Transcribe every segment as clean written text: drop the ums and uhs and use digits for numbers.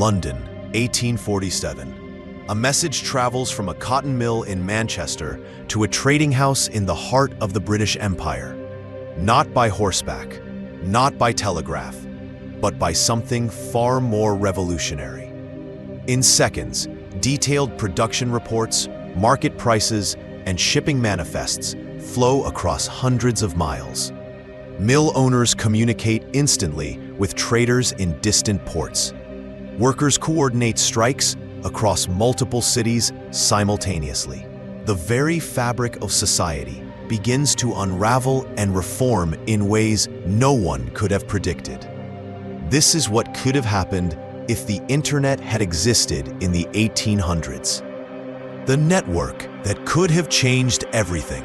London, 1847. A message travels from a cotton mill in Manchester to a trading house in the heart of the British Empire. Not by horseback, not by telegraph, but by something far more revolutionary. In seconds, detailed production reports, market prices, and shipping manifests flow across hundreds of miles. Mill owners communicate instantly with traders in distant ports. Workers coordinate strikes across multiple cities simultaneously. The very fabric of society begins to unravel and reform in ways no one could have predicted. This is what could have happened if the internet had existed in the 1800s. The network that could have changed everything.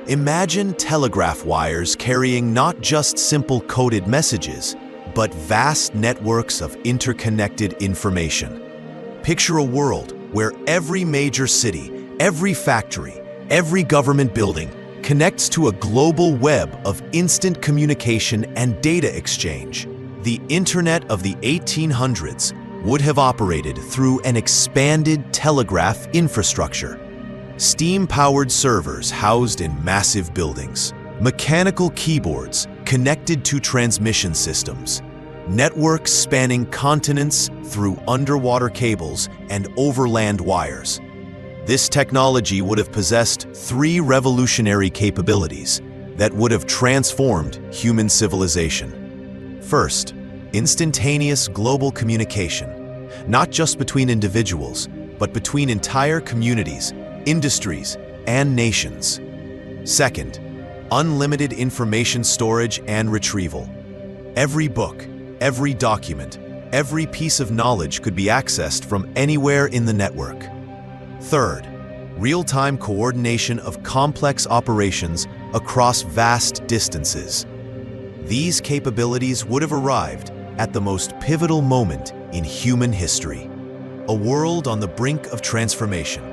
Imagine telegraph wires carrying not just simple coded messages, but vast networks of interconnected information. Picture a world where every major city, every factory, every government building connects to a global web of instant communication and data exchange. The internet of the 1800s would have operated through an expanded telegraph infrastructure. Steam-powered servers housed in massive buildings, mechanical keyboards connected to transmission systems, networks spanning continents through underwater cables and overland wires. This technology would have possessed three revolutionary capabilities that would have transformed human civilization. First, instantaneous global communication, not just between individuals, but between entire communities, industries, and nations. Second, unlimited information storage and retrieval. Every book, every document, every piece of knowledge could be accessed from anywhere in the network. Third, real-time coordination of complex operations across vast distances. These capabilities would have arrived at the most pivotal moment in human history. A world on the brink of transformation.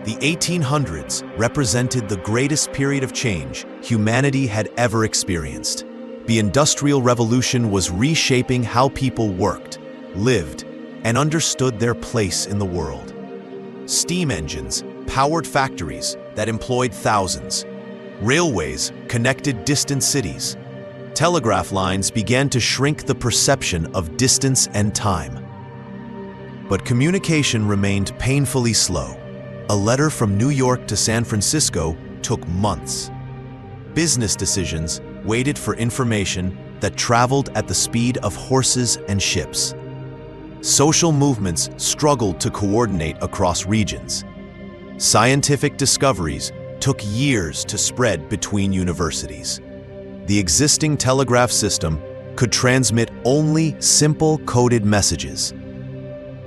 The 1800s represented the greatest period of change humanity had ever experienced. The Industrial Revolution was reshaping how people worked, lived, and understood their place in the world. Steam engines powered factories that employed thousands. Railways connected distant cities. Telegraph lines began to shrink the perception of distance and time. But communication remained painfully slow. A letter from New York to San Francisco took months. Business decisions waited for information that traveled at the speed of horses and ships. Social movements struggled to coordinate across regions. Scientific discoveries took years to spread between universities. The existing telegraph system could transmit only simple coded messages.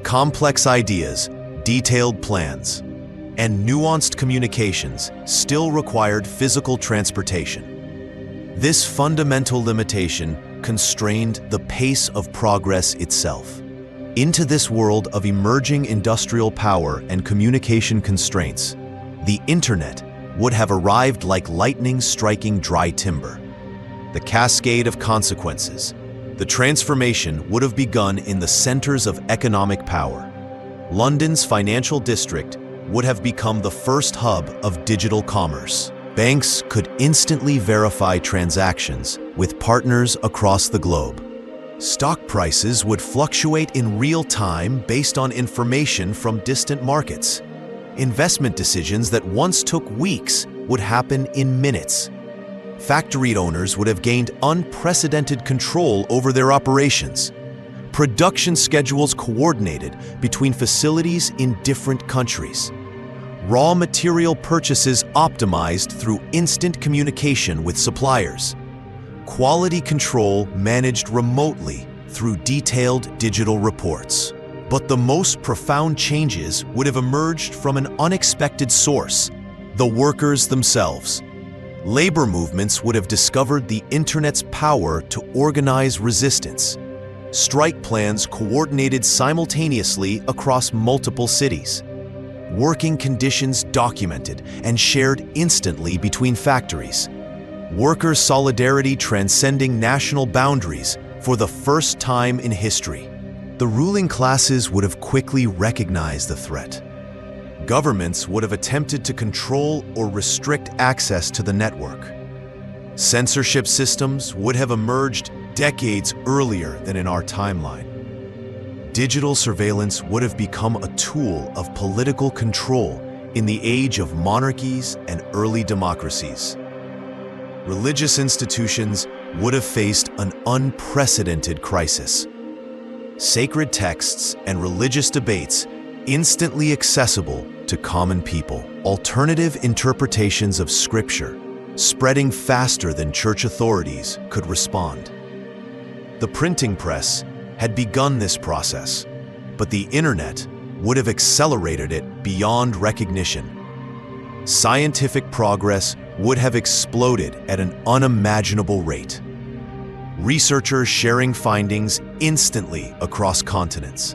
Complex ideas, detailed plans, and nuanced communications still required physical transportation. This fundamental limitation constrained the pace of progress itself. Into this world of emerging industrial power and communication constraints, the internet would have arrived like lightning striking dry timber. The cascade of consequences. The transformation would have begun in the centers of economic power. London's financial district would have become the first hub of digital commerce. Banks could instantly verify transactions with partners across the globe. Stock prices would fluctuate in real time based on information from distant markets. Investment decisions that once took weeks would happen in minutes. Factory owners would have gained unprecedented control over their operations. Production schedules coordinated between facilities in different countries. Raw material purchases optimized through instant communication with suppliers. Quality control managed remotely through detailed digital reports. But the most profound changes would have emerged from an unexpected source: the workers themselves. Labor movements would have discovered the internet's power to organize resistance. Strike plans coordinated simultaneously across multiple cities. Working conditions documented and shared instantly between factories. Worker solidarity transcending national boundaries for the first time in history. The ruling classes would have quickly recognized the threat. Governments would have attempted to control or restrict access to the network. Censorship systems would have emerged decades earlier than in our timeline. Digital surveillance would have become a tool of political control in the age of monarchies and early democracies. Religious institutions would have faced an unprecedented crisis. Sacred texts and religious debates instantly accessible to common people. Alternative interpretations of Scripture spreading faster than church authorities could respond. The printing press had begun this process, but the internet would have accelerated it beyond recognition. Scientific progress would have exploded at an unimaginable rate. Researchers sharing findings instantly across continents.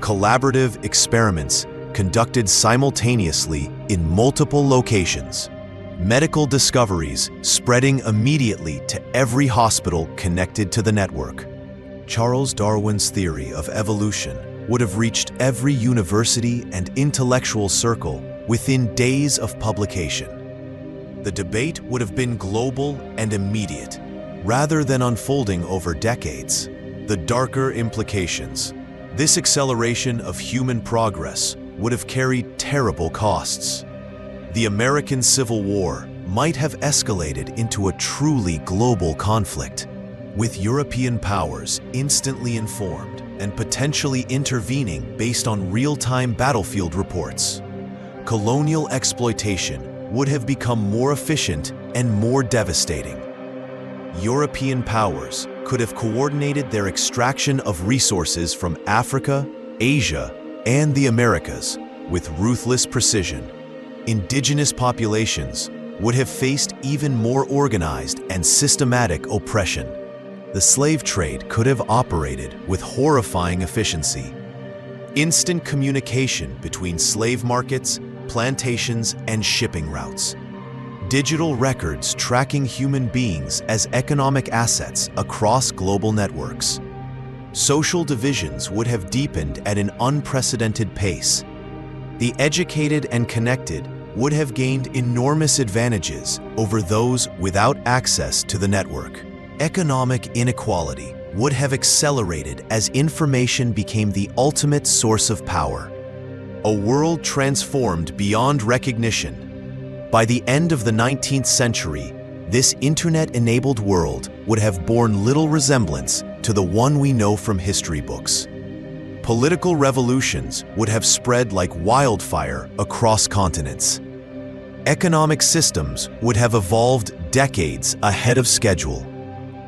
Collaborative experiments conducted simultaneously in multiple locations. Medical discoveries spreading immediately to every hospital connected to the network. Charles Darwin's theory of evolution would have reached every university and intellectual circle within days of publication. The debate would have been global and immediate, rather than unfolding over decades. The darker implications. This acceleration of human progress would have carried terrible costs. The American Civil War might have escalated into a truly global conflict, with European powers instantly informed and potentially intervening based on real-time battlefield reports. Colonial exploitation would have become more efficient and more devastating. European powers could have coordinated their extraction of resources from Africa, Asia, and the Americas with ruthless precision. Indigenous populations would have faced even more organized and systematic oppression. The slave trade could have operated with horrifying efficiency. Instant communication between slave markets, plantations, and shipping routes. Digital records tracking human beings as economic assets across global networks. Social divisions would have deepened at an unprecedented pace. The educated and connected would have gained enormous advantages over those without access to the network. Economic inequality would have accelerated as information became the ultimate source of power. A world transformed beyond recognition. By the end of the 19th century, this internet-enabled world would have borne little resemblance to the one we know from history books. Political revolutions would have spread like wildfire across continents. Economic systems would have evolved decades ahead of schedule.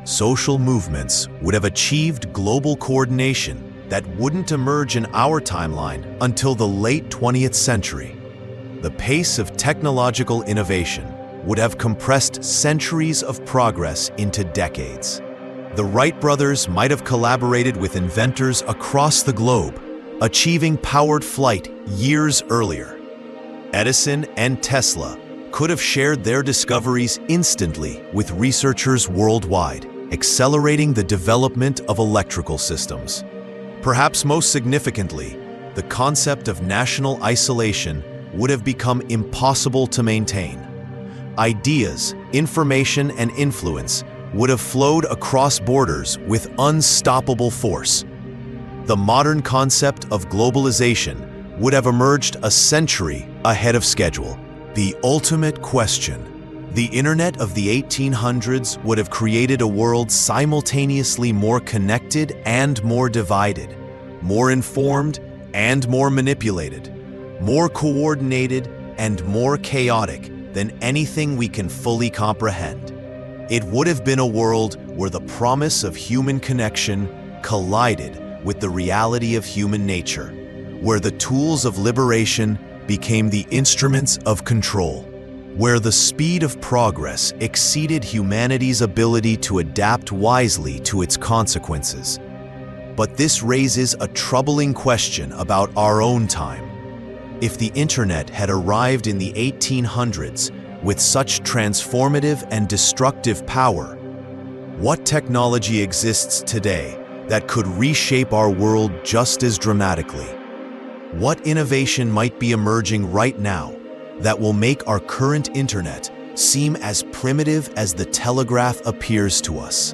Social movements would have achieved global coordination that wouldn't emerge in our timeline until the late 20th century. The pace of technological innovation would have compressed centuries of progress into decades. The Wright brothers might have collaborated with inventors across the globe, achieving powered flight years earlier. Edison and Tesla could have shared their discoveries instantly with researchers worldwide, accelerating the development of electrical systems. Perhaps most significantly, the concept of national isolation would have become impossible to maintain. Ideas, information, and influence would have flowed across borders with unstoppable force. The modern concept of globalization would have emerged a century ahead of schedule. The ultimate question. The internet of the 1800s would have created a world simultaneously more connected and more divided, more informed and more manipulated, more coordinated and more chaotic than anything we can fully comprehend. It would have been a world where the promise of human connection collided with the reality of human nature, where the tools of liberation became the instruments of control, where the speed of progress exceeded humanity's ability to adapt wisely to its consequences. But this raises a troubling question about our own time. If the internet had arrived in the 1800s with such transformative and destructive power, what technology exists today that could reshape our world just as dramatically? What innovation might be emerging right now that will make our current internet seem as primitive as the telegraph appears to us?